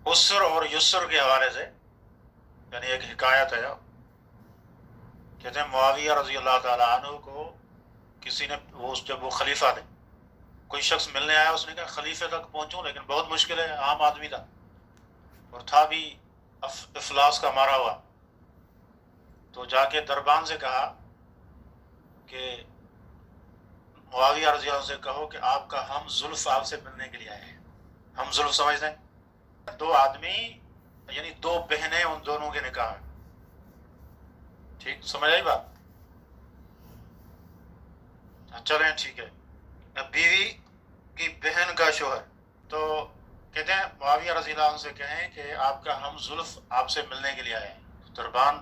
اسر اور یسر کے حوالے سے یعنی ایک حکایت ہے، کہتے ہیں معاویہ رضی اللہ تعالیٰ عنہ کو کسی نے جب وہ خلیفہ تھے، کوئی شخص ملنے آیا، اس نے کہا خلیفے تک پہنچوں لیکن بہت مشکل ہے، عام آدمی تھا اور تھا بھی افلاس کا مارا ہوا، تو جا کے دربان سے کہا کہ معاویہ رضی اللہ عنہ سے کہو کہ آپ کا ہم زلف آپ سے ملنے کے لیے آئے ہیں۔ ہم زلف سمجھتے ہیں دو آدمی یعنی دو بہنیں، ان دونوں کے نکاح ہیں، ٹھیک سمجھ آئی بات؟ چلیں ٹھیک ہے، بیوی کی بہن کا شوہر، تو کہتے ہیں معاویہ رضی اللہ عنہ سے کہیں کہ آپ کا ہم زلف آپ سے ملنے کے لیے آئے ہیں۔ دربان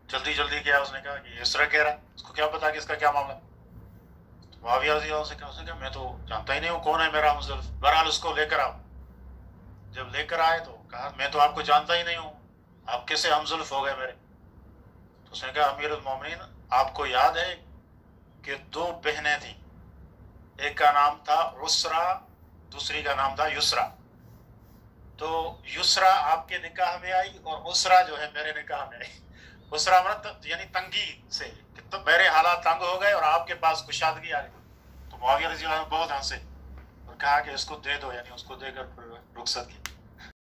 جلدی جلدی کیا، اس نے کہا کہ اس طرح کہہ رہا ہے، اس کو کیا پتا کہ اس کا کیا معاملہ۔ معاویہ رضی اللہ عنہ سے کہا، اس نے کہا میں تو جانتا ہی نہیں ہوں کون ہے میرا ہم زلف، بہرحال اس کو لے کر آؤ۔ جب لے کر آئے تو کہا میں تو آپ کو جانتا ہی نہیں ہوں، آپ کیسے ہم زلف ہو گئے میرے؟ تو اس نے کہا امیر المومنین، آپ کو یاد ہے کہ دو بہنیں تھیں، ایک کا نام تھا عسرا، دوسری کا نام تھا یسرا، تو یسرا آپ کے نکاح میں آئی اور عسرا جو ہے میرے نکاح میں آئی۔ عسرا مرد یعنی تنگی سے، کہ تو میرے حالات تنگ ہو گئے اور آپ کے پاس کشادگی آ گئی۔ تو معاویہ رضی اللہ عنہ بہت ہنسے اور کہا کہ اس کو دے دو، یعنی اس کو دے کر پھر رخصت کی۔